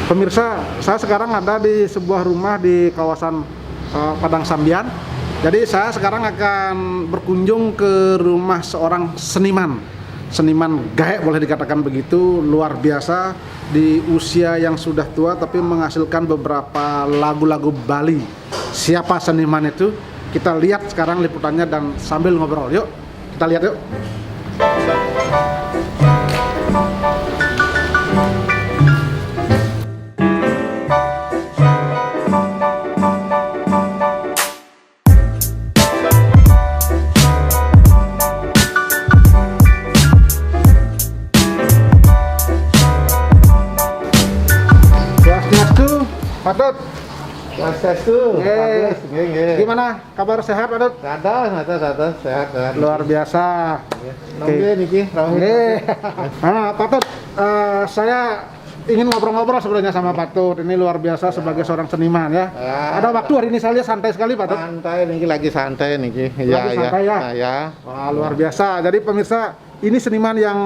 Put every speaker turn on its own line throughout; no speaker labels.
Pemirsa, saya sekarang ada di sebuah rumah di kawasan Padang Sambian. Jadi saya sekarang akan berkunjung ke rumah seorang seniman gaek boleh dikatakan begitu, luar biasa di usia yang sudah tua tapi menghasilkan beberapa lagu-lagu Bali. Siapa seniman itu? Kita lihat sekarang liputannya dan sambil ngobrol. Yuk, kita lihat yuk. Patut.
Swastiastu.
Gimana kabar, sehat Patut?
Ada sehat.
Luar biasa.
Oke, niki.
Nah, Patut, saya ingin ngobrol-ngobrol sebenarnya sama Patut. Ini luar biasa sebagai seorang seniman ya. Ada waktu hari ini saya lihat santai sekali Patut.
Santai niki, lagi santai niki.
Lagi santai ya.
Ya.
Wah, luar biasa. Jadi pemirsa, ini seniman yang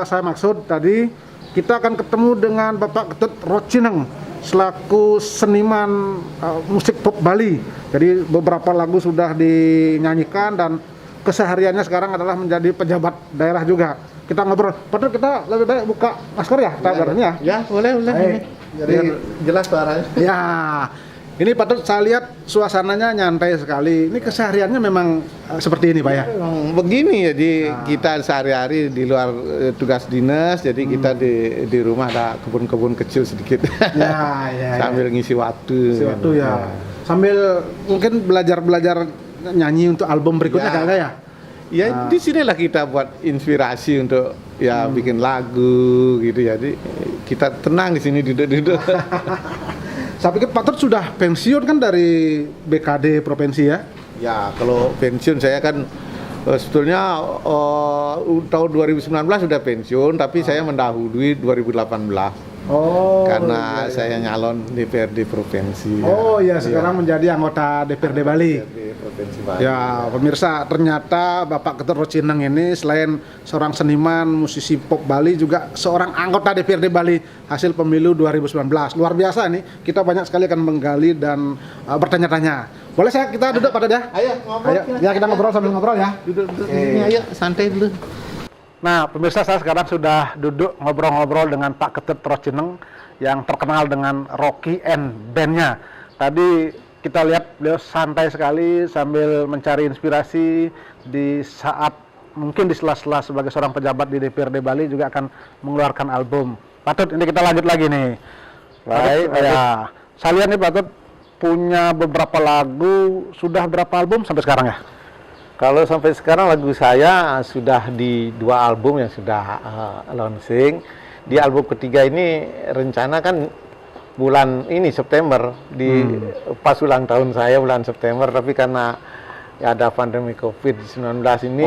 saya maksud tadi. Kita akan ketemu dengan Bapak Ketut Rocineng selaku seniman musik pop Bali. Jadi beberapa lagu sudah dinyanyikan dan kesehariannya sekarang adalah menjadi pejabat daerah juga. Kita ngobrol. Padahal kita lebih baik buka masker ya, ya.
Ya, boleh.
Jadi
biar jelas suaranya.
Ya. Ini Patut, saya lihat suasananya nyantai sekali. Ini kesehariannya memang seperti ini Pak ya?
Memang begini, jadi kita sehari-hari di luar tugas dinas, jadi kita di rumah ada kebun-kebun kecil sedikit.
Ya.
Sambil ngisi waktu.
Ya. Sambil mungkin belajar nyanyi untuk album berikutnya kayaknya ya?
Ya, di sinilah kita buat inspirasi untuk bikin lagu gitu. Jadi kita tenang di sini duduk-duduk.
Saya pikir Patut sudah pensiun kan dari BKD provinsi ya?
Ya, kalau pensiun saya kan sebetulnya tahun 2019 sudah pensiun, tapi saya mendahului 2018. Karena saya nyalon DPRD provinsi.
Sekarang menjadi anggota DPRD Bali.
Provinsi Bali.
Ya, pemirsa, ternyata Bapak Ketut Rocineng ini selain seorang seniman, musisi pop Bali juga seorang anggota DPRD Bali hasil pemilu 2019. Luar biasa nih, kita banyak sekali akan menggali dan bertanya-tanya. Boleh kita duduk pada dia?
Ayo ngobrol.
Ya, kita ngobrol sambil ngobrol ya.
Duduk sini, ayo santai dulu.
Nah, pemirsa, saya sekarang sudah duduk ngobrol-ngobrol dengan Pak Ketut Rocineng yang terkenal dengan Rocky and Band-nya. Tadi kita lihat beliau santai sekali sambil mencari inspirasi di saat mungkin di sela-sela sebagai seorang pejabat di DPRD Bali juga akan mengeluarkan album. Patut, ini kita lanjut lagi nih. Baik, ya. Saya lihat nih Patut punya beberapa lagu, sudah berapa album sampai sekarang ya?
Kalau sampai sekarang lagu saya sudah di 2 album yang sudah launching. Di album ketiga ini rencana kan bulan ini September, pas ulang tahun saya bulan September, tapi karena ada pandemi COVID-19 ini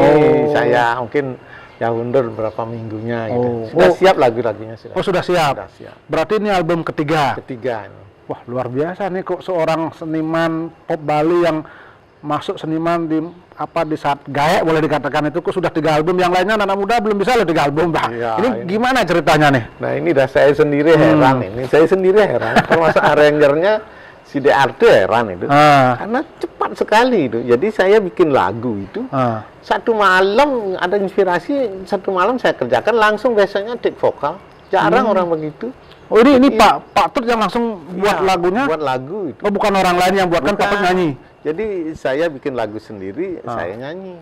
saya mungkin undur beberapa minggunya gitu. Sudah siap lagu-lagunya sudah.
Sudah siap. Berarti ini album ketiga. Wah, luar biasa nih kok seorang seniman pop Bali yang masuk seniman di saat gaek boleh dikatakan itu kok sudah 3 album, yang lainnya anak muda belum bisa loh 3 album Pak. Ini gimana ceritanya nih?
Nah, ini dah saya sendiri heran ini. Saya sendiri heran. Termasuk arrangernya si DRT heran itu. Karena cepat sekali itu. Jadi saya bikin lagu itu. Satu malam ada inspirasi, satu malam saya kerjakan langsung, besoknya take vokal. Jarang orang begitu.
Oh, ini Pak Tut yang langsung buat lagunya?
Buat lagu itu.
Oh, bukan orang lain yang buatkan, Pak Tut nyanyi?
Jadi saya bikin lagu sendiri, saya nyanyi.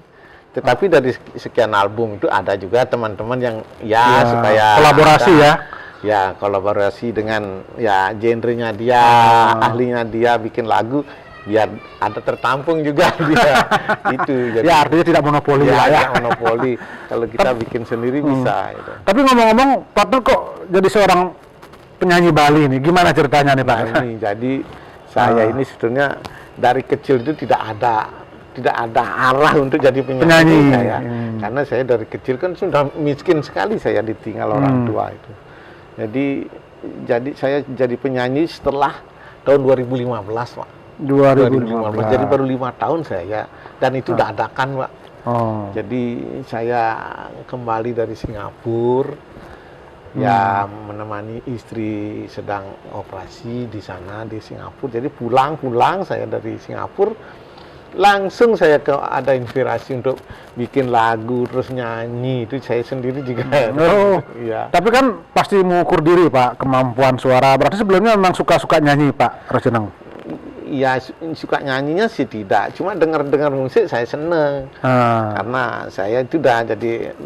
Tetapi dari sekian album itu ada juga teman-teman yang supaya
kolaborasi
kolaborasi dengan genrenya dia, ahlinya dia bikin lagu biar ada tertampung juga dia. Itu jadi
artinya tidak monopoli
tidak monopoli. Kalau kita bikin sendiri bisa gitu.
Tapi ngomong-ngomong, Pak Tut kok jadi seorang penyanyi Bali nih? Gimana ceritanya nih Pak?
Jadi saya ini sebetulnya dari kecil itu tidak ada arah untuk jadi penyanyi. Karena saya dari kecil kan sudah miskin sekali, saya ditinggal orang tua itu. Jadi saya jadi penyanyi setelah tahun 2015 Pak. 2015. Jadi baru 5 tahun saya, dan itu dadakan Pak. Jadi saya kembali dari Singapura Ya menemani istri sedang operasi di sana di Singapura. Jadi pulang saya dari Singapura langsung saya ada inspirasi untuk bikin lagu terus nyanyi. Itu saya sendiri juga.
Oh,
Iya.
tapi kan pasti mengukur diri Pak kemampuan suara. Berarti sebelumnya memang suka-suka nyanyi Pak Rocineng?
Ya suka nyanyinya sih tidak, cuma dengar musik saya seneng. Karena saya itu udah jadi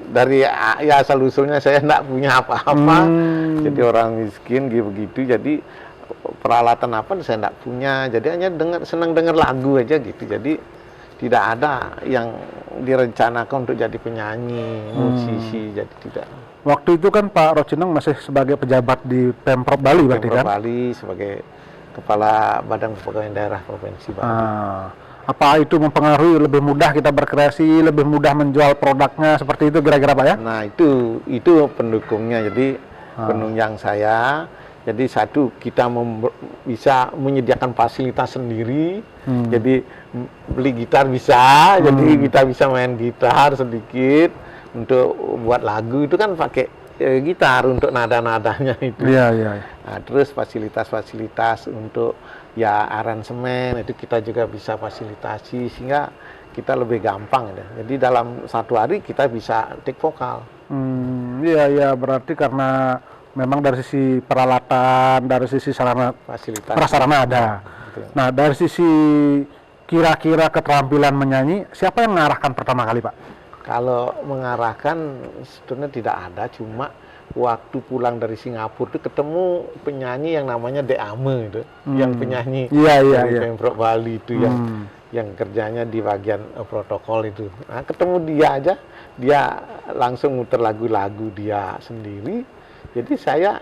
dari ya asal usulnya saya enggak punya apa-apa, jadi orang miskin gitu begitu, jadi peralatan apa saya enggak punya, jadi hanya senang dengar lagu aja gitu, jadi tidak ada yang direncanakan untuk jadi penyanyi, musisi, jadi tidak.
Waktu itu kan Pak Rocineng masih sebagai pejabat di Pemprov Bali berarti kan?
Pemprov Bali sebagai Kepala Badan Kepegawaian Daerah Provinsi Bali.
Apa itu mempengaruhi lebih mudah kita berkreasi, lebih mudah menjual produknya seperti itu kira-kira Pak ya?
Nah itu pendukungnya, jadi penunjang saya. Jadi satu kita bisa menyediakan fasilitas sendiri, jadi beli gitar bisa, jadi kita bisa main gitar sedikit untuk buat lagu itu kan pakai gitar untuk nada-nadanya itu.
Iya.
Nah, terus fasilitas untuk ya aransemen itu kita juga bisa fasilitasi sehingga kita lebih gampang ya. Jadi dalam satu hari kita bisa take vokal.
Iya berarti karena memang dari sisi peralatan, dari sisi sarana
Fasilitas
prasarana ada.
Betul.
Nah dari sisi kira-kira keterampilan menyanyi, siapa yang mengarahkan pertama kali Pak?
Kalau mengarahkan sebetulnya tidak ada, cuma waktu pulang dari Singapura itu ketemu penyanyi yang namanya De Ame itu, yang penyanyi dari Pemprov Bali itu yang kerjanya di bagian protokol itu. Nah, ketemu dia aja, dia langsung muter lagu-lagu dia sendiri. Jadi saya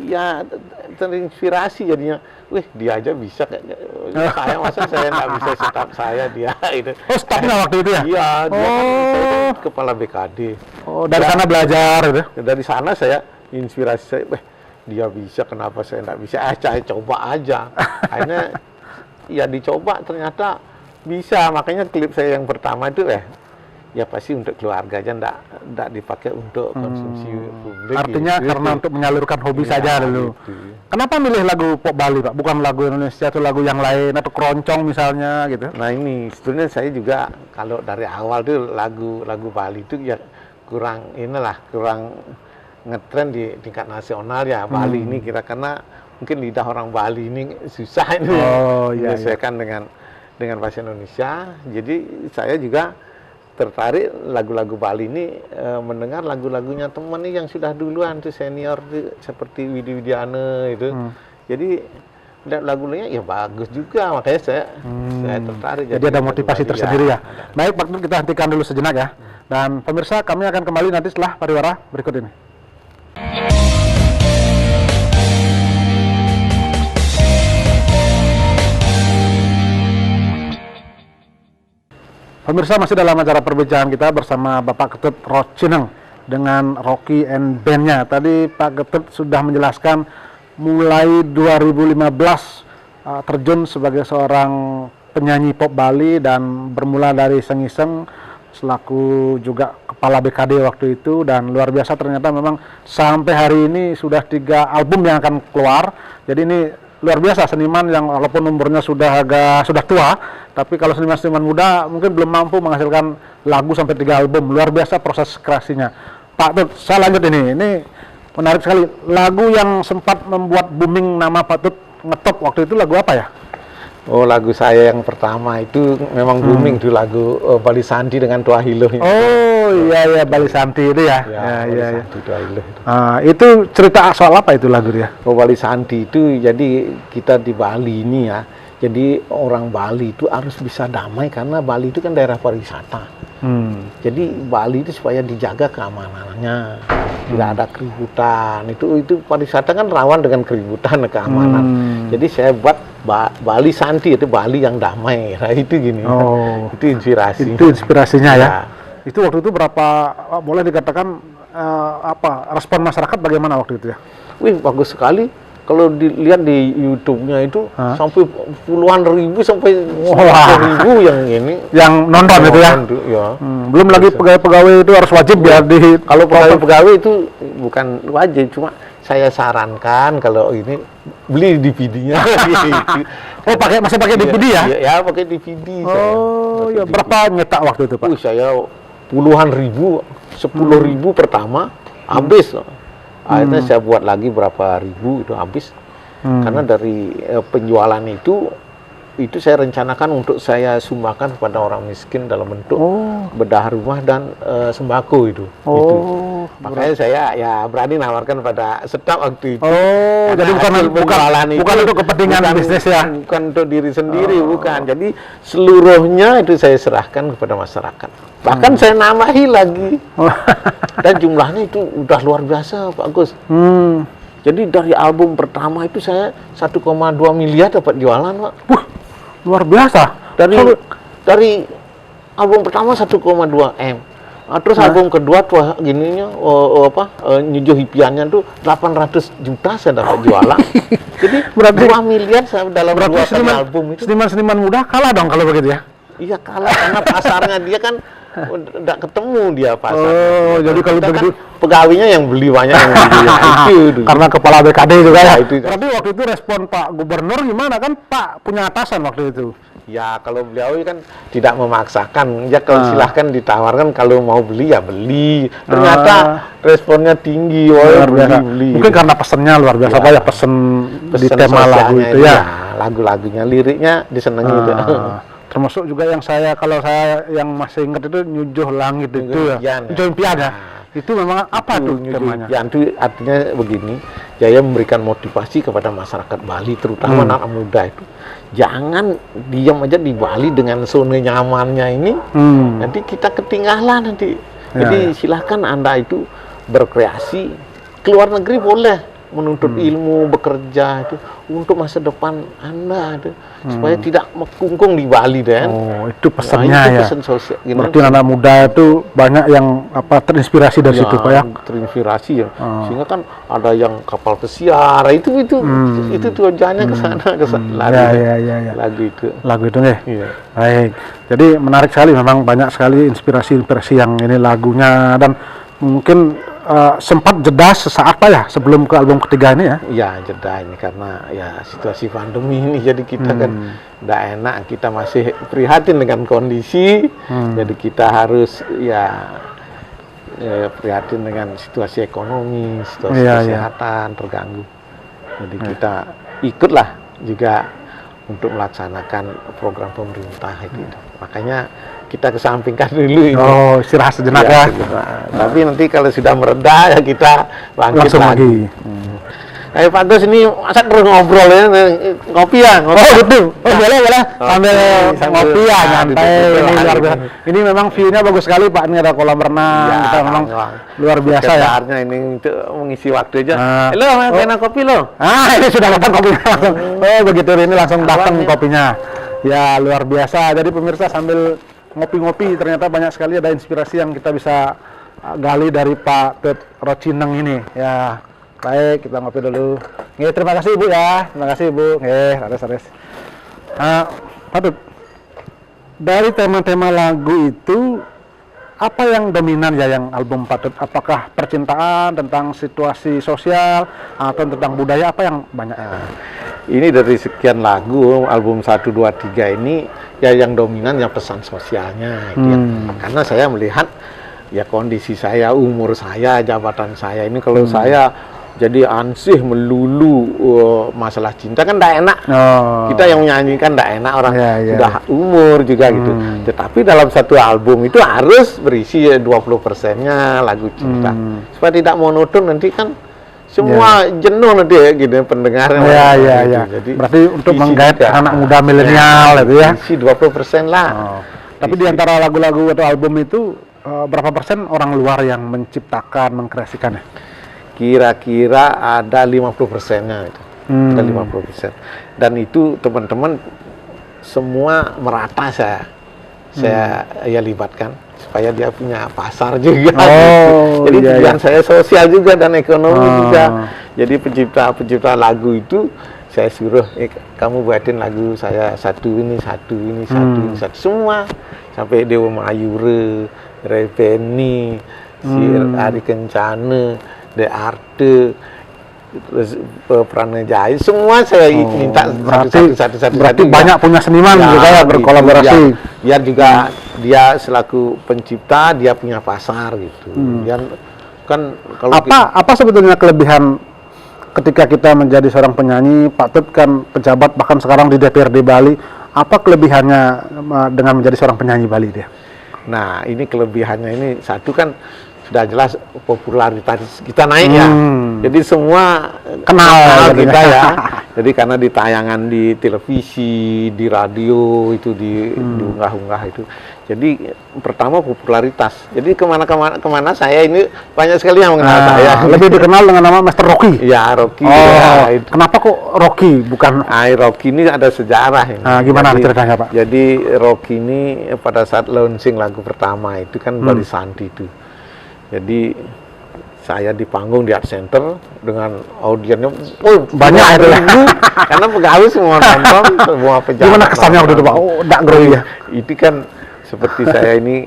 ya terinspirasi jadinya, wih dia aja bisa saya masa saya nggak bisa staf saya dia itu.
Oh stafnya waktu itu ya?
Iya, dia kan saya kepala BKD.
Oh dari sana belajar gitu?
Dari sana saya inspirasi saya, wih dia bisa kenapa saya nggak bisa? Saya coba aja. Akhirnya ya dicoba ternyata bisa, makanya klip saya yang pertama itu ya pasti untuk keluarga aja, enggak dipakai untuk konsumsi publik.
Artinya
gitu.
karena untuk menyalurkan hobi saja dulu.
Gitu.
Kenapa milih lagu pop Bali Pak? Bukan lagu Indonesia atau lagu yang lain atau keroncong misalnya gitu?
Nah ini sebetulnya saya juga kalau dari awal tuh lagu Bali itu ya kurang ngetren di tingkat nasional ya. Bali ini karena mungkin lidah orang Bali ini susah ini menyesuaikan dengan bahasa Indonesia. Jadi saya juga tertarik lagu-lagu Bali ini, mendengar lagu-lagunya teman nih yang sudah duluan tuh senior tuh, seperti Widi Widiana itu. Jadi lagu-lagunya ya bagus juga, makanya saya tertarik.
Jadi ada motivasi tersendiri ya. Baik Pak, kita hentikan dulu sejenak ya. Dan pemirsa, kami akan kembali nanti setelah pariwara berikut ini. Pemirsa, masih dalam acara perbincangan kita bersama Bapak Ketut Rocineng dengan Rocky and Band-nya. Tadi Pak Ketut sudah menjelaskan mulai 2015 terjun sebagai seorang penyanyi pop Bali dan bermula dari iseng-iseng selaku juga kepala BKD waktu itu, dan luar biasa ternyata memang sampai hari ini sudah 3 album yang akan keluar. Jadi ini luar biasa seniman yang walaupun umurnya sudah tua, tapi kalau seniman-seniman muda mungkin belum mampu menghasilkan lagu sampai 3 album. Luar biasa proses kreasinya. Pak Tut, saya lanjut ini menarik sekali. Lagu yang sempat membuat booming nama Pak Tut ngetop waktu itu lagu apa ya?
Oh, lagu saya yang pertama itu memang booming itu lagu Bali Santi dengan Tua Hilo.
Oh iya Bali Santi itu ya.
Iya. Santi Tua Hilo.
Itu cerita soal apa itu lagu dia?
Oh, Bali Santi itu jadi kita di Bali ini ya. Jadi orang Bali itu harus bisa damai karena Bali itu kan daerah pariwisata. Jadi Bali itu supaya dijaga keamanannya, tidak ada keributan. Itu pariwisata kan rawan dengan keributan, keamanan. Jadi saya buat Bali Santi, itu Bali yang damai. Nah, itu gini.
Oh,
itu inspirasi.
Itu inspirasinya ya. Itu waktu itu berapa, boleh dikatakan respon masyarakat bagaimana waktu itu ya?
Wih, bagus sekali. kalau dilihat di YouTube-nya itu sampai puluhan ribu sampai ribu yang ini
yang nonton itu ya.
Ya.
Belum lagi pegawai-pegawai itu harus wajib ya di
Kalau pegawai itu bukan wajib, cuma saya sarankan kalau ini beli DVD-nya. Gitu.
Oh, masih pakai DVD ya?
Ya, pakai DVD.
Oh, ya berapa nyetak waktu itu, Pak?
Saya puluhan ribu, 10.000 pertama habis. Akhirnya saya buat lagi berapa ribu itu habis. Karena dari penjualan itu saya rencanakan untuk saya sumbangkan kepada orang miskin dalam bentuk bedah rumah dan sembako itu. Makanya saya ya berani nawarkan pada staf waktu itu.
Jadi bukan untuk kepentingan bisnis ya?
Bukan untuk diri sendiri, bukan. Jadi seluruhnya itu saya serahkan kepada masyarakat. Bahkan saya nambahi lagi. Dan jumlahnya itu udah luar biasa, Pak Agus. Jadi dari album pertama itu saya 1,2 miliar dapat jualan, Pak.
Luar biasa.
Dari album pertama 1,2 M. Terus album kedua tuh gininya Nyujuh Hipiannya tuh 800 juta saya dapat jualan. Jadi berarti 2 miliar saya dalam 2 album itu.
Seniman-seniman muda kalah dong kalau begitu ya?
Iya kalah karena pasarnya dia kan udah ketemu dia pasarnya.
Jadi kalau begitu
pegawainya yang beli banyak yang beli itu.
Karena kepala BKD juga ya.
Itu.
Berarti waktu itu respon Pak Gubernur gimana, kan Pak punya atasan waktu itu?
Ya kalau beliau kan tidak memaksakan, ya kalau silahkan ditawarkan kalau mau beli ya beli. Ternyata responnya tinggi, beli.
Mungkin karena pesennya luar biasa, ya pesen di tema lagu itu ya.
Lagu-lagunya, liriknya disenangi itu.
Termasuk juga yang kalau saya yang masih ingat itu Nyujuh Langit itu ya. Nyujuh Impian ya. Itu memang apa tuh temanya?
Itu artinya begini, saya memberikan motivasi kepada masyarakat Bali, terutama anak muda itu. Jangan diam aja di Bali dengan zona nyamannya ini, nanti kita ketinggalan nanti. Jadi silahkan Anda itu berkreasi, keluar negeri boleh, menuntut ilmu, bekerja itu untuk masa depan Anda itu, supaya tidak mengkungkung di Bali dan.
Itu pesannya
itu
ya.
pesan sosial.
Berarti anak muda itu banyak yang terinspirasi dari situ, Pak ya.
Terinspirasi ya. Sehingga kan ada yang kapal pesiar, itu tujuannya ke sana lagu itu.
Lagu itu nih.
Iya.
Baik. Jadi menarik sekali, memang banyak sekali inspirasi yang ini lagunya, dan mungkin sempat jeda sesaat Pak ya sebelum ke album ketiga ini ya?
Iya jeda ini karena ya situasi pandemi ini, jadi kita kan tidak enak, kita masih prihatin dengan kondisi, jadi kita harus prihatin dengan situasi ekonomi, situasi kesehatan terganggu, jadi kita ikutlah juga untuk melaksanakan program pemerintah itu. Makanya kita kesampingkan dulu ini.
Istirahat sejenak ya.
Tapi nanti kalau sudah mereda ya kita bangkit
langsung lagi.
Ayo Pak Gus, ini masa terus ngobrol ya, ngopi ya?
Betul. Boleh. Sambil ngopi ya, nyantai. Ini luar biasa. Ini memang view-nya bagus sekali Pak. Ini ada kolam renang. Kita memang luar biasa ya.
Ini untuk mengisi waktu aja. Halo, enak kopi lo.
Ini sudah datang kopinya langsung. Begitu ini langsung datang kopinya. Ya luar biasa. Jadi pemirsa sambil ngopi-ngopi ternyata banyak sekali ada inspirasi yang kita bisa gali dari Pak Tut Rocineng ini. Ya. Baik, kita ngopi dulu. Terima kasih Ibu ya. Terima kasih Ibu. Sares. Pak Tut, dari tema-tema lagu itu apa yang dominan ya yang album Pak Tut? Apakah percintaan, tentang situasi sosial, atau tentang budaya, apa yang banyak?
Ini dari sekian lagu album 1, 2, 3 ini ya yang dominan yang pesan sosialnya itu ya. Karena saya melihat ya kondisi saya, umur saya, jabatan saya ini, kalau saya jadi ansih melulu masalah cinta kan tidak enak. Kita yang menyanyikan tidak enak, orang sudah umur juga gitu. Tetapi dalam satu album itu harus berisi 20%-nya lagu cinta, supaya tidak monoton, nanti kan semua jenuh nanti ya gitu pendengarnya.
Jadi berarti untuk menggait anak muda milenial itu ya.
Isi 20% lah.
Tapi di antara lagu-lagu atau album itu berapa persen orang luar yang menciptakan, mengkreasikannya?
Kira-kira ada 50%-nya itu. Ada 50%. Dan itu teman-teman semua merata saya ya libatkan supaya dia punya pasar juga.
Oh,
Jadi
iya,
tujuan
iya.
saya sosial juga dan ekonomi
Oh.
juga. Jadi pencipta lagu itu saya suruh, kamu buatin lagu saya satu ini, satu semua sampai Dewa Mayura, Repeni, si Ari Kencana, De Arte, terus Pranajaya, semua saya minta satu.
Berarti banyak punya seniman juga ya berkolaborasi.
Biar juga dia selaku pencipta dia punya pasar gitu. Biar kan kalau
Apa sebetulnya kelebihan ketika kita menjadi seorang penyanyi, Pak Tut kan pejabat bahkan sekarang di DPRD Bali, apa kelebihannya dengan menjadi seorang penyanyi Bali dia?
Nah, ini kelebihannya ini satu kan sudah jelas popularitas kita naik ya. Jadi semua
Kenal
kita ya. Jadi karena di tayangan di televisi, di radio itu diunggah-unggah itu. Jadi pertama popularitas. Jadi kemana saya ini banyak sekali yang mengenal saya.
Lebih dikenal dengan nama Master Rocky.
Ya, Rocky.
Oh,
Ya, itu.
kenapa kok Rocky bukan?
Rocky ini ada sejarah ini.
Gimana ceritanya, Pak?
Jadi Rocky ini pada saat launching lagu pertama itu kan Bali Santi itu. Jadi saya di panggung di Art Center dengan audiennya
Banyak itu ya.
Karena pegawai semua nonton, semua pejabat.
Gimana kesannya waktu itu, Pak? Oh, enggak grogi ya.
Itu kan seperti saya ini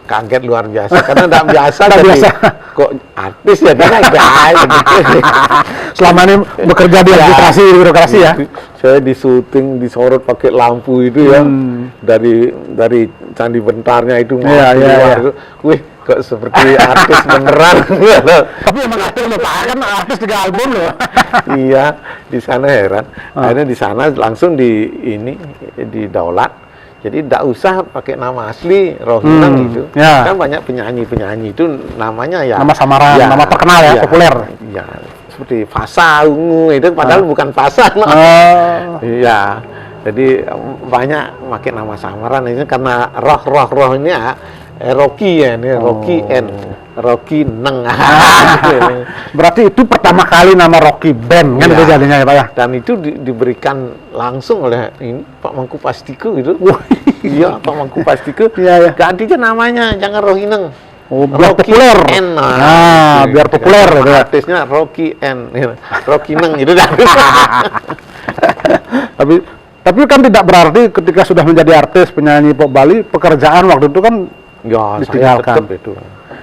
kaget luar biasa karena enggak biasa kok artis ya kan guys gitu.
Selama ini bekerja di administrasi birokrasi ya.
Saya di syuting disorot pakai lampu itu ya. Dari Candi Bentarnya itu
Iya.
itu. Wih, kok seperti artis beneran.
Tapi emang artis loh, Pak, kan artis 3 album loh.
Iya, di sana heran. Akhirnya di sana langsung di Daulat. Jadi tidak usah pakai nama asli Rohinang itu.
Ya.
Kan banyak penyanyi itu namanya ya
Nama samaran,
ya,
nama terkenal ya, populer.
Ya, seperti Fasa Ungu itu padahal bukan Fasa. Iya. Jadi banyak pakai nama samaran ini karena roh ini ya Rocky ya, ini Rocky N, Rocky Neng.
Berarti itu pertama kali nama Rocky Band kan itu jadinya ya, Pak ya.
Dan itu diberikan langsung oleh ini Pak Mangku Pastiku itu. Iya, Pak Mangku Pastiku.
Iya.
Gantinya namanya jangan Rocky Neng.
Oh, biar populer.
N.
Biar populer gitu ya.
Artisnya Rocky N, Rocky Neng itu dah.
Tapi kan tidak berarti ketika sudah menjadi artis penyanyi pop Bali pekerjaan waktu itu kan
Ya, saya
ditinggalkan.
tetap itu.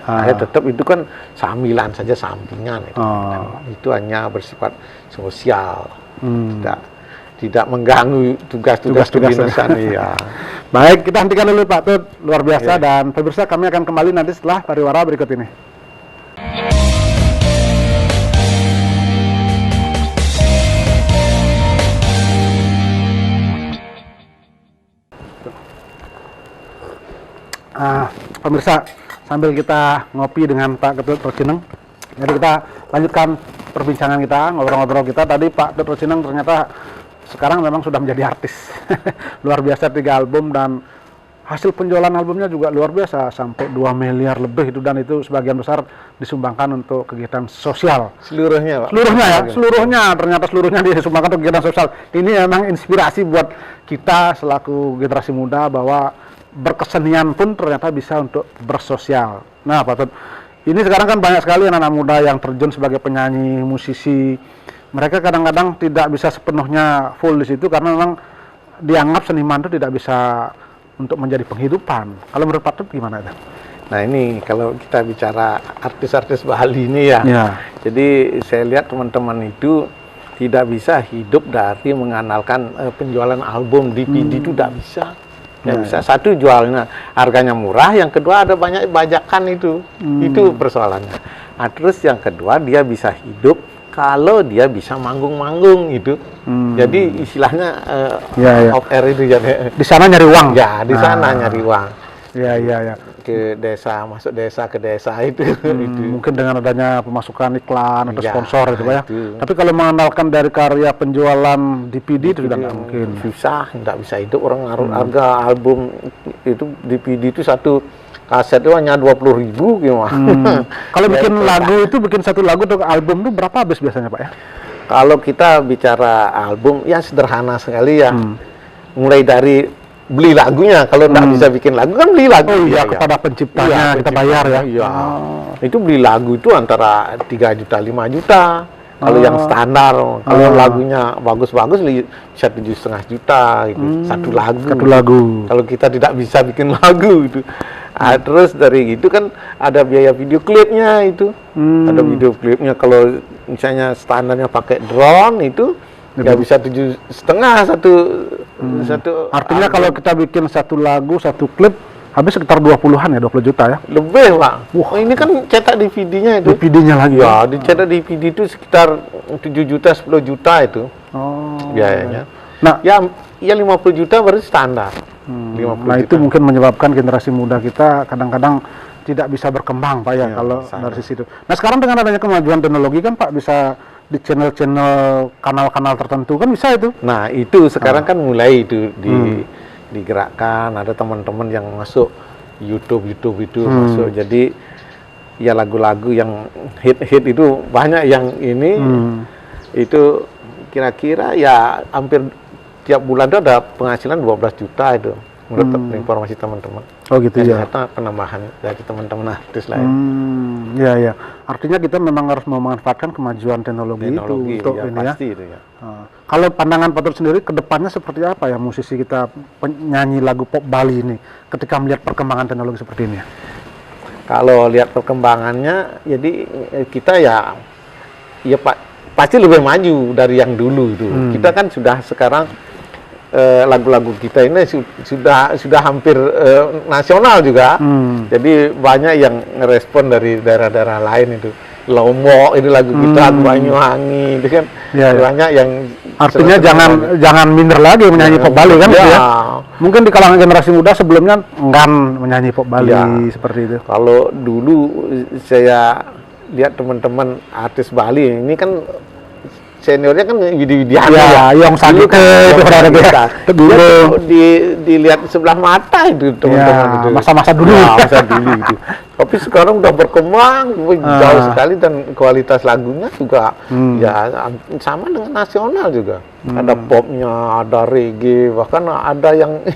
Saya tetap itu kan sambilan saja, sampingan itu. Itu hanya bersifat sosial. Tidak mengganggu tugas-tugas kedinasan ya.
Baik, kita hentikan dulu Pak Tut, luar biasa dan pemirsa kami akan kembali nanti setelah pariwara berikut ini. Pemirsa, sambil kita ngopi dengan Pak Ketut Rocineng, jadi kita lanjutkan perbincangan kita, ngobrol-ngobrol kita. Tadi Pak Ketut Rocineng ternyata sekarang memang sudah menjadi artis. Luar biasa 3 album dan hasil penjualan albumnya juga luar biasa, sampai 2 miliar lebih itu, dan itu sebagian besar disumbangkan untuk kegiatan sosial.
Seluruhnya, Pak?
Seluruhnya ya, ternyata seluruhnya disumbangkan untuk kegiatan sosial. Ini memang inspirasi buat kita selaku generasi muda bahwa berkesenian pun ternyata bisa untuk bersosial. Nah, Pak Tut, ini sekarang kan banyak sekali anak-anak muda yang terjun sebagai penyanyi, musisi. Mereka kadang-kadang tidak bisa sepenuhnya full di situ karena memang dianggap seniman itu tidak bisa untuk menjadi penghidupan. Kalau menurut Pak Tut gimana itu?
Nah, ini kalau kita bicara artis-artis Bali ini ya. Jadi saya lihat teman-teman itu tidak bisa hidup dari mengandalkan penjualan album DVD itu tidak bisa. Ya bisa. Satu jualnya harganya murah, yang kedua ada banyak bajakan itu persoalannya. Nah, terus yang kedua dia bisa hidup kalau dia bisa manggung-manggung gitu. Jadi istilahnya off air itu jadi
di sana nyari uang.
Ya, di sana nyari uang.
Iya.
Ke desa, masuk desa ke desa itu.
Mungkin dengan adanya pemasukan iklan atau sponsor gitu Pak ya.
Itu.
Tapi kalau mengandalkan dari karya penjualan DVD itu sudah nggak mungkin.
Susah, nggak bisa hidup orang harga album itu DVD itu satu kaset itu hanya 20.000 gimana.
Kalau bikin lagu itu, bikin satu lagu atau album itu berapa habis biasanya Pak ya?
Kalau kita bicara album ya sederhana sekali ya. Mulai dari beli lagunya. Kalau nggak bisa bikin lagu kan beli lagu.
Oh iya,
Ya,
kepada penciptanya kita bayar ya.
Iya.
Oh.
Itu beli lagu itu antara 3 juta 5 juta. Kalau yang standar, kalau lagunya bagus-bagus bisa 7,5 juta gitu. Satu lagu.
Satu lagu.
Kalau kita tidak bisa bikin lagu itu. Terus dari itu kan ada biaya video klipnya itu. Ada video klipnya kalau misalnya standarnya pakai drone itu ya bisa 7,5 satu.
Artinya kalau kita bikin satu lagu, satu klip habis sekitar 20-an ya, 20 juta ya.
Lebih, Pak.
Wah.
Oh, ini kan cetak DVD-nya itu.
DVD-nya lagi.
Ya, dicetak DVD itu sekitar 7 juta, 10 juta itu
Oh.
biayanya.
Nah,
Ya 50 juta berarti standar. 50
nah
juta.
itu mungkin menyebabkan generasi muda kita kadang-kadang tidak bisa berkembang, Pak ya,
Ya,
kalau
sama.
dari sisi itu. Nah, sekarang dengan adanya kemajuan teknologi kan, Pak, bisa di channel-channel kanal-kanal tertentu kan bisa itu.
Nah, itu sekarang kan mulai itu digerakkan, ada teman-teman yang masuk YouTube itu masuk. Jadi ya lagu-lagu yang hit itu banyak yang ini itu kira-kira ya hampir tiap bulan itu ada penghasilan 12 juta itu menurut informasi teman-teman.
Oh gitu ya.
Ternyata penambahan dari teman-teman artis lain.
Ya ya. Artinya kita memang harus memanfaatkan kemajuan teknologi itu untuk
ya,
ini ya.
pasti itu ya.
Kalau pandangan Pak Tut sendiri ke depannya seperti apa ya musisi kita penyanyi lagu pop Bali ini ketika melihat perkembangan teknologi seperti ini ya?
Kalau lihat perkembangannya, jadi kita ya pasti lebih maju dari yang dulu itu. Kita kan sudah sekarang lagu-lagu kita ini sudah hampir nasional juga. Jadi banyak yang ngerespon dari daerah-daerah lain itu. Lombok ini lagu kita, Banyuwangi itu kan banyak yang
artinya jangan minder lagi menyanyi pop Bali kan gitu ya. Mungkin di kalangan generasi muda sebelumnya enggan menyanyi pop Bali seperti itu.
Kalau dulu saya lihat teman-teman artis Bali ini kan seniornya kan Widi-Widiana
ya, yang sakit
dulu dilihat sebelah mata itu teman-teman itu
masa-masa dulu
masa dulu gitu. Tapi sekarang udah berkembang jauh sekali dan kualitas lagunya juga ya sama dengan nasional juga. Ada popnya, ada reggae, bahkan ada yang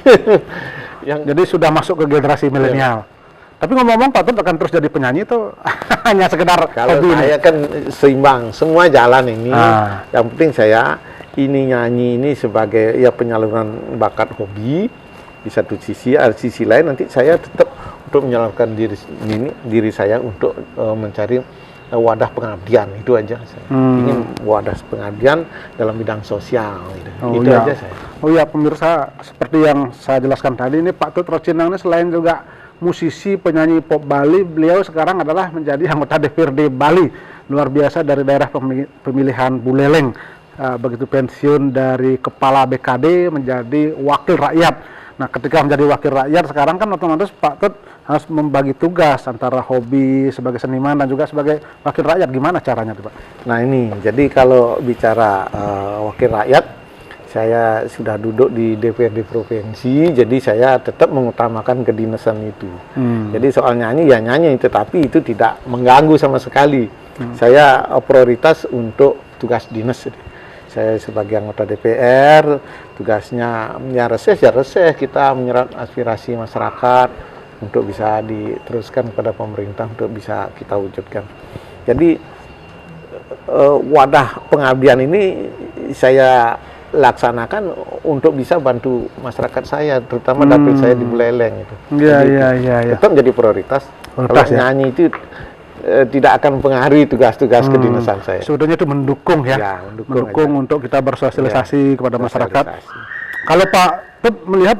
jadi sudah masuk ke generasi milenial. Tapi ngomong-ngomong Pak Tut akan terus jadi penyanyi itu hanya sekedar
kalau
hobi
saya kan seimbang semua jalan ini. Yang penting saya ini nyanyi ini sebagai ya penyaluran bakat hobi di satu sisi, sisi lain nanti saya tetap untuk menyalurkan diri saya untuk mencari wadah pengabdian itu aja. Saya ingin wadah pengabdian dalam bidang sosial itu aja saya.
Oh ya pemirsa, seperti yang saya jelaskan tadi ini Pak Tut Rocinang ini selain juga musisi penyanyi pop Bali, beliau sekarang adalah menjadi anggota DPRD Bali luar biasa dari daerah pemilihan Buleleng. Begitu pensiun dari kepala BKD menjadi wakil rakyat. Nah ketika menjadi wakil rakyat sekarang kan otomatis Pak Tut harus membagi tugas antara hobi sebagai seniman dan juga sebagai wakil rakyat. Gimana caranya tuh Pak?
Nah ini jadi kalau bicara wakil rakyat, saya sudah duduk di DPRD provinsi, jadi saya tetap mengutamakan kedinasan itu. Jadi soal nyanyi ya nyanyi, tetapi itu tidak mengganggu sama sekali. Saya prioritas untuk tugas dinas. Saya sebagai anggota DPR, tugasnya ya reses kita menyerap aspirasi masyarakat untuk bisa diteruskan kepada pemerintah untuk bisa kita wujudkan. Jadi wadah pengabdian ini saya laksanakan untuk bisa bantu masyarakat saya, terutama dapil saya di Buleleng itu.
Iya.
Tetap menjadi prioritas. Kalau nyanyi itu tidak akan mempengaruhi tugas-tugas kedinasan saya.
Sebetulnya itu mendukung ya, mendukung untuk kita bersosialisasi kepada masyarakat. Kalau Pak Tut melihat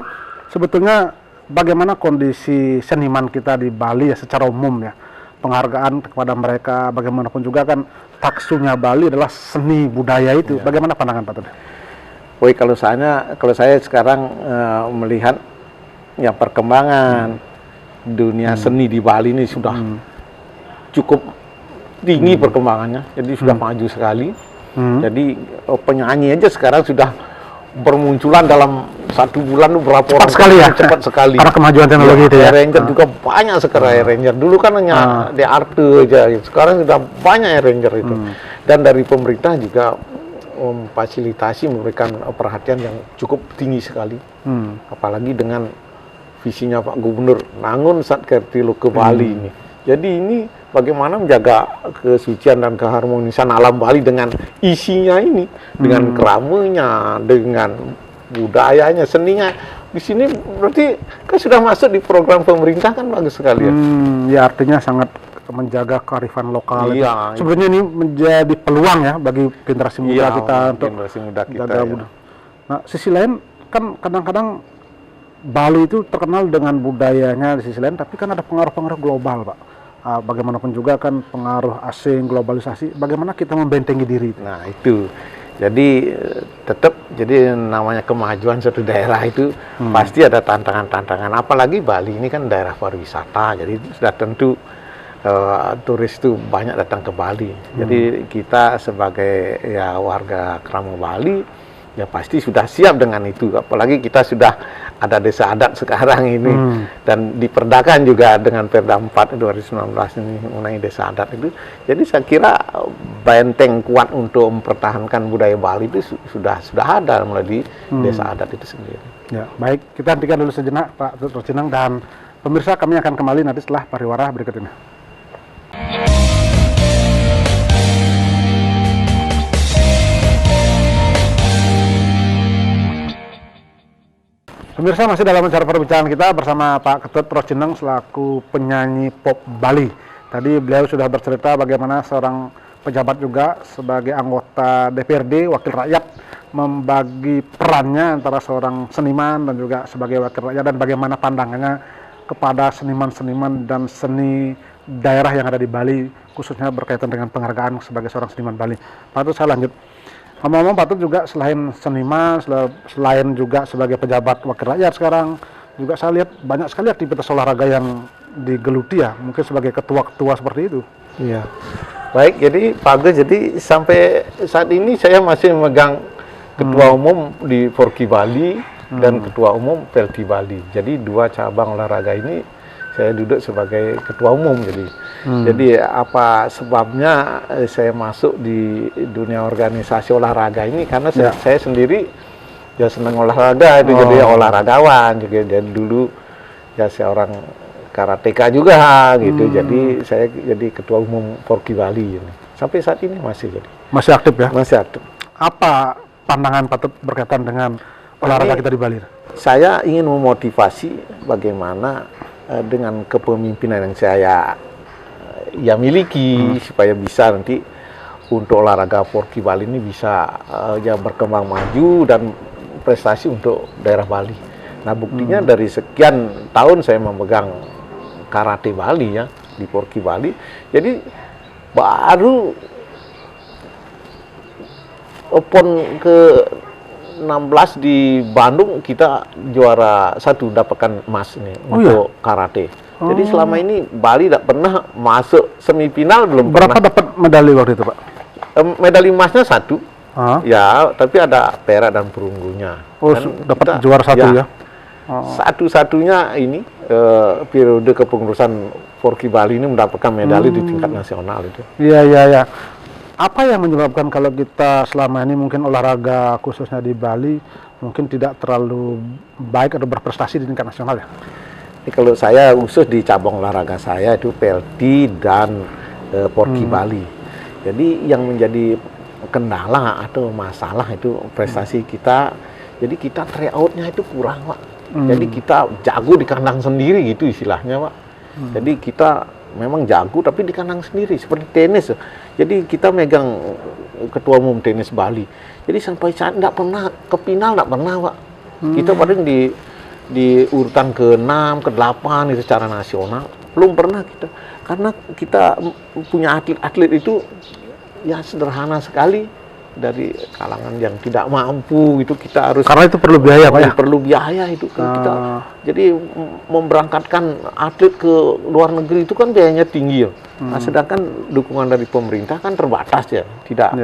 sebetulnya bagaimana kondisi seniman kita di Bali ya secara umum ya, penghargaan kepada mereka, bagaimanapun juga kan taksunya Bali adalah seni budaya itu. Bagaimana pandangan Pak Tut?
Kalau saya sekarang melihat ya perkembangan dunia seni di Bali ini sudah cukup tinggi perkembangannya, jadi sudah maju sekali. Jadi penyanyi aja sekarang sudah bermunculan dalam 1 bulan berapa
cepat sekali ya,
cepat sekali.
Karena kemajuan teknologi itu ya.
Ranger juga banyak sekarang Ranger. Dulu kan hanya The Art aja, sekarang sudah banyak Ranger itu. Dan dari pemerintah juga memfasilitasi, memberikan perhatian yang cukup tinggi sekali. Apalagi dengan visinya Pak Gubernur Nangun Satkertilo ke Bali ini. Jadi ini bagaimana menjaga kesucian dan keharmonisan alam Bali dengan isinya ini, dengan keramanya, dengan budayanya, seninya. Di sini berarti kan sudah masuk di program pemerintah, kan bagus sekali ya.
Ya artinya sangat menjaga kearifan lokal.
Iya,
sebenarnya ini menjadi peluang ya bagi generasi muda kita untuk
generasi muda kita.
jaga Nah, sisi lain kan kadang-kadang Bali itu terkenal dengan budayanya di sisi lain, tapi kan ada pengaruh-pengaruh global, Pak. Bagaimanapun juga kan pengaruh asing, globalisasi, bagaimana kita membentengi diri itu?
Nah, itu. Jadi tetap, jadi namanya kemajuan suatu daerah itu pasti ada tantangan-tantangan. Apalagi Bali ini kan daerah pariwisata, jadi sudah tentu turis itu banyak datang ke Bali. Jadi kita sebagai ya warga Kramo Bali ya pasti sudah siap dengan itu. Apalagi kita sudah ada desa adat sekarang ini dan diperdakan juga dengan Perda 4 2019 ini mengenai desa adat itu. Jadi saya kira benteng kuat untuk mempertahankan budaya Bali itu sudah ada melalui desa adat itu sendiri.
Ya, baik, kita hentikan dulu sejenak Pak Rocineng, dan pemirsa kami akan kembali nanti setelah pariwara berikut ini. Pemirsa, masih dalam acara perbincangan kita bersama Pak Ketut Rocineng selaku penyanyi pop Bali. Tadi beliau sudah bercerita bagaimana seorang pejabat juga sebagai anggota DPRD, wakil rakyat, membagi perannya antara seorang seniman dan juga sebagai wakil rakyat, dan bagaimana pandangannya kepada seniman-seniman dan seni daerah yang ada di Bali, khususnya berkaitan dengan penghargaan sebagai seorang seniman Bali. Pak Ketut, saya lanjut. Ngomong-ngomong, Pak Ketut juga selain seniman, selain juga sebagai pejabat wakil rakyat sekarang, juga saya lihat banyak sekali aktivitas olahraga yang digeluti ya, mungkin sebagai ketua-ketua seperti itu.
Iya. Baik, jadi Pak Agus, jadi sampai saat ini saya masih memegang ketua umum di Forki Bali dan ketua umum Pelti Bali. Jadi dua cabang olahraga ini saya duduk sebagai ketua umum. Jadi apa sebabnya saya masuk di dunia organisasi olahraga ini, karena saya sendiri ya senang olahraga itu, jadi olahragawan juga. Jadi dulu ya seorang karateka juga gitu. Jadi saya jadi ketua umum Forki Bali ini. Sampai saat ini masih jadi.
Masih aktif ya?
Masih aktif.
Apa pandangan Pak Ketut berkaitan dengan olahraga kita di Bali?
Saya ingin memotivasi bagaimana dengan kepemimpinan yang saya miliki, supaya bisa nanti untuk olahraga Forki Bali ini bisa ya berkembang maju dan prestasi untuk daerah Bali. Nah, buktinya dari sekian tahun saya memegang karate Bali ya di Forki Bali. Jadi baru PON ke 16 di Bandung kita juara 1, dapatkan emas ini untuk karate. Jadi selama ini Bali tidak pernah masuk semifinal, belum
Berapa
pernah.
dapat medali waktu itu, Pak?
Medali emasnya 1, ya, tapi ada perak dan perunggunya.
Oh, dapat juara 1 ya?
Satu-satunya ini periode kepengurusan Forki Bali ini mendapatkan medali di tingkat nasional itu.
Iya. Apa yang menyebabkan kalau kita selama ini mungkin olahraga khususnya di Bali mungkin tidak terlalu baik atau berprestasi di tingkat nasional ya?
Ini kalau saya khusus di cabang olahraga saya itu Pelti dan Forki Bali. Jadi yang menjadi kendala atau masalah itu prestasi kita. Jadi kita tryout-nya itu kurang, Pak. Jadi kita jago di kandang sendiri gitu istilahnya, Pak. Jadi kita memang jago tapi di kandang sendiri, seperti tenis. Jadi kita megang ketua umum tenis Bali. Jadi sampai saat tidak pernah ke final, tidak pernah, Pak. Kita paling di urutan ke-6, ke-8 itu secara nasional. Belum pernah kita. Karena kita punya atlet-atlet itu ya sederhana sekali, dari kalangan yang tidak mampu itu. Kita harus,
karena itu perlu biaya, Pak ya?
Perlu biaya itu kita. Jadi memberangkatkan atlet ke luar negeri itu kan biayanya tinggi ya. Nah, sedangkan dukungan dari pemerintah kan terbatas ya, tidak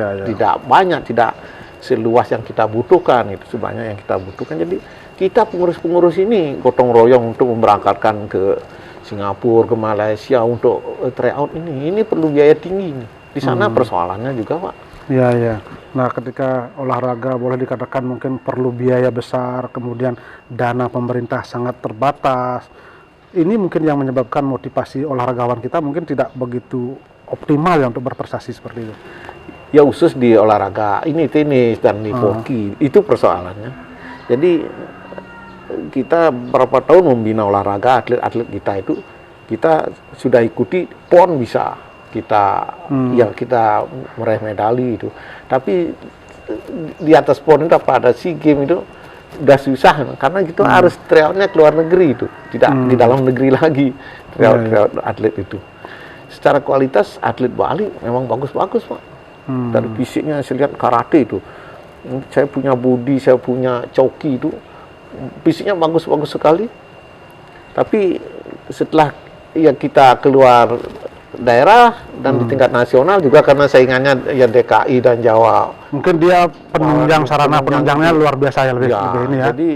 banyak, tidak seluas yang kita butuhkan, itu sebanyak yang kita butuhkan. Jadi kita pengurus-pengurus ini gotong royong untuk memberangkatkan ke Singapura, ke Malaysia untuk tryout ini perlu biaya tinggi. Di sana persoalannya juga, Pak.
Iya. Nah, ketika olahraga boleh dikatakan mungkin perlu biaya besar, kemudian dana pemerintah sangat terbatas. Ini mungkin yang menyebabkan motivasi olahragawan kita mungkin tidak begitu optimal ya untuk berprestasi seperti itu.
Ya khusus di olahraga ini tenis dan di hoki itu persoalannya. Jadi kita berapa tahun membina olahraga atlet-atlet kita itu kita sudah ikuti PON bisa kita kita meraih medali itu. Tapi di atas PON itu apa ada SEA Games itu udah susah karena kita harus tryoutnya ke luar negeri itu, tidak di dalam negeri lagi tryout atlet itu. Secara kualitas atlet Bali memang bagus-bagus Pak. Dari fisiknya saya lihat karate itu, saya punya body, saya punya coki itu, fisiknya bagus-bagus sekali. Tapi setelah ya kita keluar daerah dan di tingkat nasional juga karena saingannya ya DKI dan Jawa.
Mungkin dia penunjang sarana penunjangnya luar biasa ya, lebih ini ya.
Jadi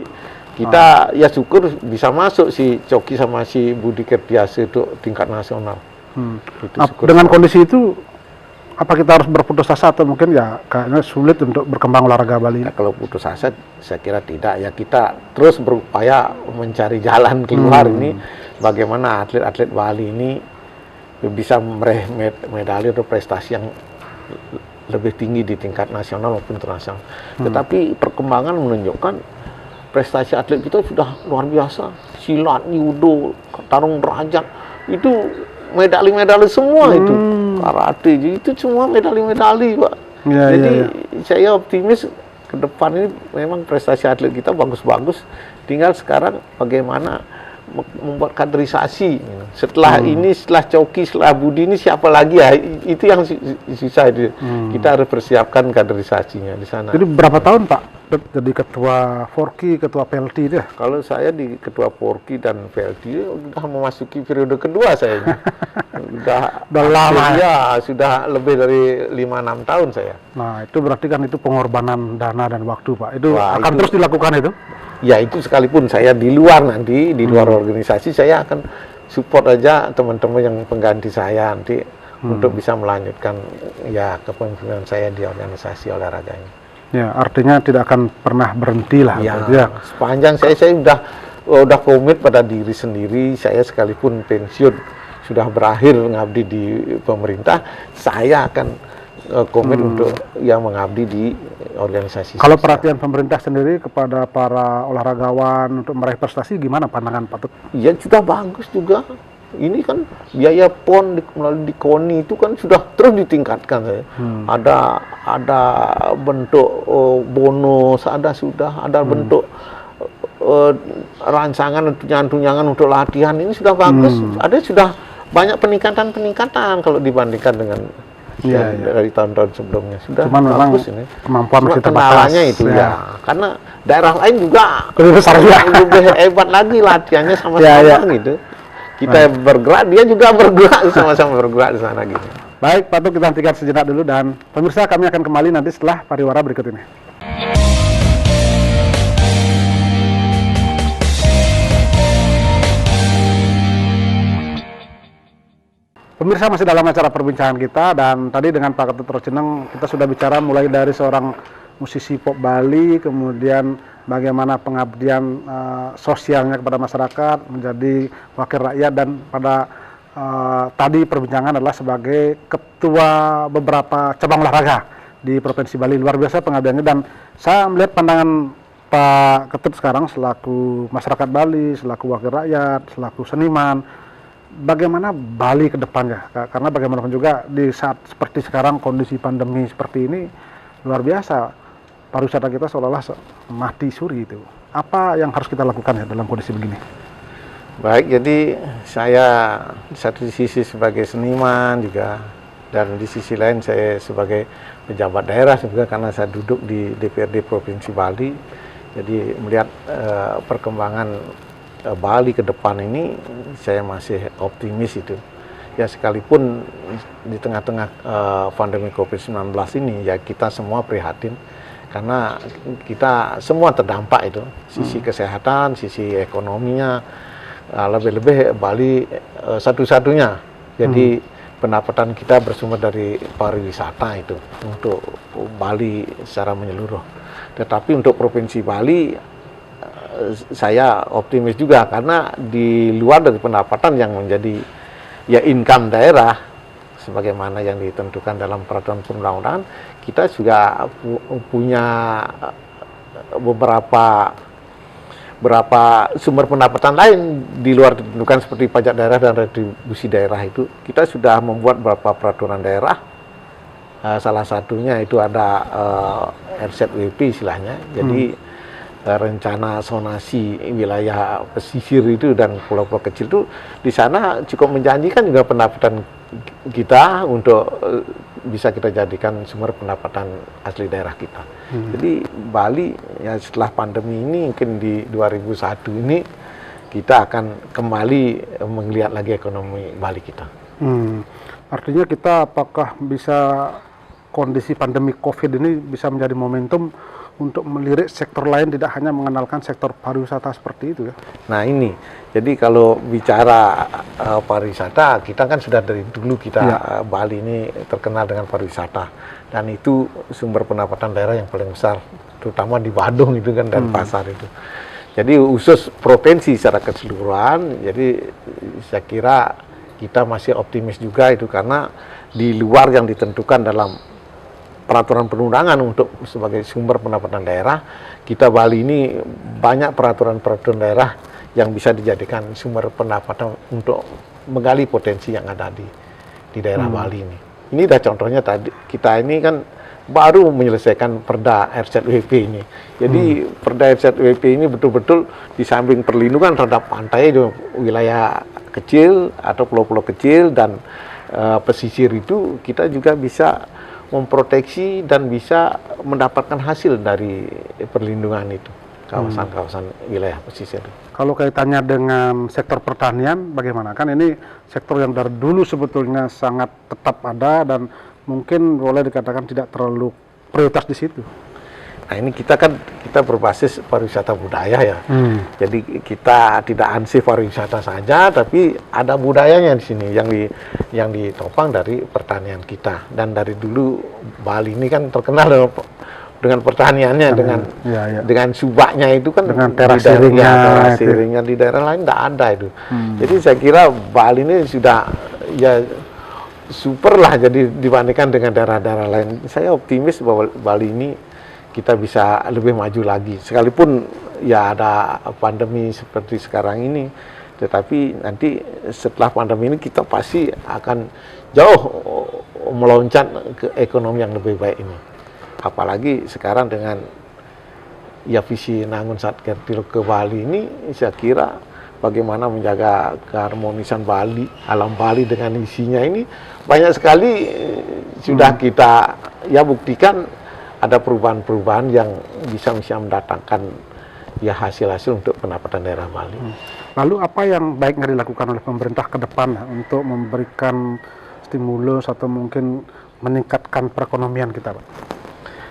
kita ya syukur bisa masuk si Coki sama si Budi Kertiase itu tingkat nasional. Itu
Dengan kondisi itu apa kita harus berputus asa atau mungkin ya kayaknya sulit untuk berkembang olahraga Bali?
Nah, kalau putus asa saya kira tidak ya, kita terus berupaya mencari jalan keluar ini bagaimana atlet-atlet Bali ini bisa meraih medali atau prestasi yang lebih tinggi di tingkat nasional maupun internasional. Tetapi perkembangan menunjukkan prestasi atlet kita sudah luar biasa. Silat, judo, tarung derajat itu medali-medali semua itu. Karate itu semua medali-medali, Pak. Jadi saya optimis ke depan ini memang prestasi atlet kita bagus-bagus. Tinggal sekarang bagaimana membuat kaderisasi. Setelah ini, setelah Coki, setelah Budi ini siapa lagi ya? Itu yang susah itu. Kita harus persiapkan kaderisasinya di sana.
Jadi berapa tahun Pak jadi ketua Forki, ketua PLT itu ya?
Kalau saya di ketua Forki dan PLT sudah memasuki periode kedua saya ini. Sudah
lama
ya, sudah lebih dari 5-6 tahun saya.
Nah, itu berarti kan itu pengorbanan dana dan waktu Pak. Itu akan
itu
terus dilakukan itu?
Ya itu sekalipun saya di luar nanti, di luar organisasi saya akan support aja teman-teman yang pengganti saya nanti untuk bisa melanjutkan ya kepemimpinan saya di organisasi olahraga ini.
Ya, artinya tidak akan pernah berhenti lah.
Ya, sepanjang saya udah komit pada diri sendiri, saya sekalipun pensiun sudah berakhir mengabdi di pemerintah, saya akan komit untuk yang mengabdi di organisasi.
Kalau perhatian pemerintah sendiri kepada para olahragawan untuk meraih prestasi gimana pandangan Pak Tut?
Ya sudah bagus juga. Ini kan biaya PON melalui di KONI itu kan sudah terus ditingkatkan ya. Ada bentuk bonus, ada bentuk rancangan tunjangan untuk latihan, ini sudah bagus. Ada sudah banyak peningkatan kalau dibandingkan dengan dari tahun-tahun sebelumnya. Sudah bagus ini.
Kemampuan masih terbatas.
Kendalanya itu ya. Karena daerah lain juga lebih hebat lagi latihannya sama-sama gitu. Kita bergerak, dia juga bergerak, sama-sama bergerak di sana gitu.
Baik, Pak Tut, kita hentikan sejenak dulu dan pemirsa kami akan kembali nanti setelah pariwara berikut ini. Pemirsa, masih dalam acara perbincangan kita dan tadi dengan Pak Ketut Rocineng kita sudah bicara mulai dari seorang musisi pop Bali, kemudian bagaimana pengabdian sosialnya kepada masyarakat, menjadi wakil rakyat, dan pada tadi perbincangan adalah sebagai ketua beberapa cabang olahraga di Provinsi Bali. Luar biasa pengabdiannya, dan saya melihat pandangan Pak Ketut sekarang selaku masyarakat Bali, selaku wakil rakyat, selaku seniman, bagaimana Bali ke depannya, karena bagaimanapun juga di saat seperti sekarang kondisi pandemi seperti ini luar biasa, pariwisata kita seolah-olah mati suri itu. Apa yang harus kita lakukan ya dalam kondisi begini?
Baik, jadi saya di satu sisi sebagai seniman juga, dan di sisi lain saya sebagai pejabat daerah juga karena saya duduk di DPRD Provinsi Bali. Jadi melihat perkembangan Bali ke depan ini saya masih optimis itu. Ya sekalipun di tengah-tengah pandemi COVID-19 ini ya kita semua prihatin karena kita semua terdampak itu, sisi kesehatan, sisi ekonominya, lebih-lebih Bali satu-satunya. Jadi pendapatan kita bersumber dari pariwisata itu untuk Bali secara menyeluruh. Tetapi untuk Provinsi Bali saya optimis juga karena di luar dari pendapatan yang menjadi ya income daerah sebagaimana yang ditentukan dalam peraturan perundang-undangan, kita juga punya beberapa sumber pendapatan lain di luar ditentukan seperti pajak daerah dan retribusi daerah. Itu kita sudah membuat beberapa peraturan daerah, salah satunya itu ada RZWP istilahnya, jadi rencana zonasi wilayah pesisir itu dan pulau-pulau kecil itu di sana cukup menjanjikan juga pendapatan kita untuk bisa kita jadikan sumber pendapatan asli daerah kita. Jadi Bali ya setelah pandemi ini mungkin di 2001 ini kita akan kembali melihat lagi ekonomi Bali kita.
Artinya kita apakah bisa kondisi pandemi COVID ini bisa menjadi momentum untuk melirik sektor lain, tidak hanya mengenalkan sektor pariwisata seperti itu ya? Nah
ini, jadi kalau bicara pariwisata, kita kan sudah dari dulu Bali ini terkenal dengan pariwisata, dan itu sumber pendapatan daerah yang paling besar, terutama di Badung itu kan dan pasar itu. Jadi khusus provinsi secara keseluruhan, jadi saya kira kita masih optimis juga itu karena di luar yang ditentukan dalam peraturan perundangan untuk sebagai sumber pendapatan daerah, kita Bali ini banyak peraturan-peraturan daerah yang bisa dijadikan sumber pendapatan untuk menggali potensi yang ada di daerah Bali ini. Ini dah contohnya tadi, kita ini kan baru menyelesaikan Perda RZWP ini. Jadi Perda RZWP ini betul-betul di samping perlindungan terhadap pantai di wilayah kecil atau pulau-pulau kecil dan pesisir itu, kita juga bisa memproteksi dan bisa mendapatkan hasil dari perlindungan itu, kawasan-kawasan wilayah pesisir.
Kalau kaitannya dengan sektor pertanian, bagaimana? Kan ini sektor yang dari dulu sebetulnya sangat tetap ada dan mungkin boleh dikatakan tidak terlalu prioritas di situ.
Nah ini kita berbasis pariwisata budaya ya. Jadi kita tidak ansih pariwisata saja, tapi ada budayanya di sini yang ditopang dari pertanian kita. Dan dari dulu Bali ini kan terkenal dengan pertaniannya, dengan subaknya itu kan,
dengan teras siringnya
di daerah lain tidak ada itu. Jadi saya kira Bali ini sudah ya super lah jadi dibandingkan dengan daerah-daerah lain. Saya optimis bahwa Bali ini kita bisa lebih maju lagi, sekalipun ya ada pandemi seperti sekarang ini, tetapi nanti setelah pandemi ini kita pasti akan jauh meloncat ke ekonomi yang lebih baik ini. Apalagi sekarang dengan ya visi Nangun Satkertil ke Bali ini, saya kira bagaimana menjaga keharmonisan Bali, alam Bali dengan isinya ini banyak sekali sudah kita ya buktikan ada perubahan-perubahan yang bisa mendatangkan ya hasil-hasil untuk pendapatan daerah Bali.
Lalu apa yang baiknya dilakukan oleh pemerintah ke depan untuk memberikan stimulus atau mungkin meningkatkan perekonomian kita, Pak?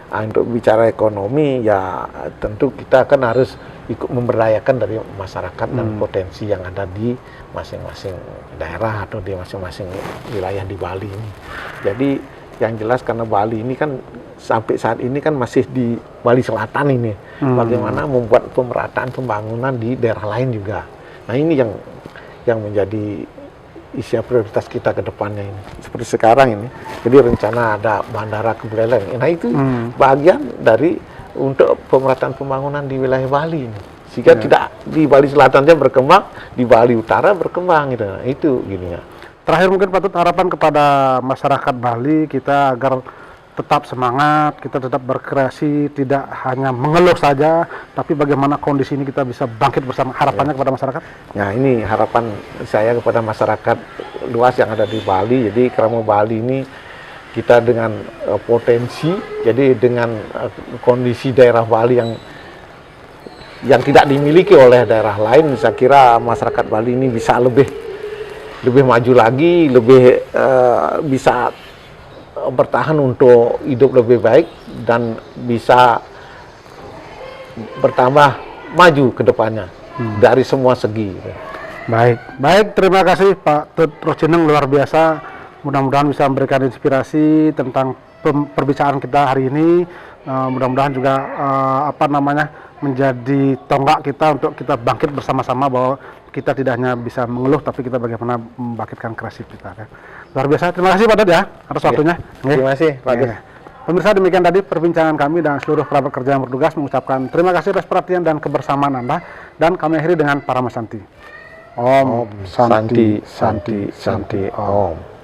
Nah, untuk bicara ekonomi ya tentu kita kan harus ikut memberdayakan dari masyarakat dan potensi yang ada di masing-masing daerah atau di masing-masing wilayah di Bali ini. Jadi yang jelas karena Bali ini kan sampai saat ini kan masih di Bali Selatan ini, bagaimana membuat pemerataan pembangunan di daerah lain juga. Nah ini yang menjadi isi prioritas kita ke depannya ini. Seperti sekarang ini, jadi rencana ada Bandara Buleleng. Nah itu bagian dari untuk pemerataan pembangunan di wilayah Bali ini. Sehingga tidak di Bali Selatan saja berkembang, di Bali Utara berkembang gitu. Nah, itu gini ya.
Terakhir mungkin patut harapan kepada masyarakat Bali kita agar tetap semangat, kita tetap berkreasi, tidak hanya mengeluh saja, tapi bagaimana kondisi ini kita bisa bangkit bersama. Harapannya kepada masyarakat?
Nah ini harapan saya kepada masyarakat luas yang ada di Bali. Jadi Kerama Bali ini kita dengan potensi, jadi dengan kondisi daerah Bali yang tidak dimiliki oleh daerah lain, saya kira masyarakat Bali ini bisa lebih maju lagi, lebih bisa bertahan untuk hidup lebih baik dan bisa bertambah maju ke depannya dari semua segi.
Baik, terima kasih Pak Tut Rocineng, luar biasa mudah-mudahan bisa memberikan inspirasi tentang perbicaraan kita hari ini. Mudah-mudahan juga menjadi tonggak kita untuk kita bangkit bersama-sama, bahwa kita tidak hanya bisa mengeluh, tapi kita bagaimana membangkitkan kreativitas kita. Luar biasa. Terima kasih Pak Ded ya atas waktunya.
Terima kasih Pak Gus.
Pemirsa, demikian tadi perbincangan kami dan seluruh kerabat kerja yang bertugas mengucapkan terima kasih atas perhatian dan kebersamaan Anda, dan kami akhiri dengan Paramasanti. Om Santi Santi Santi Om.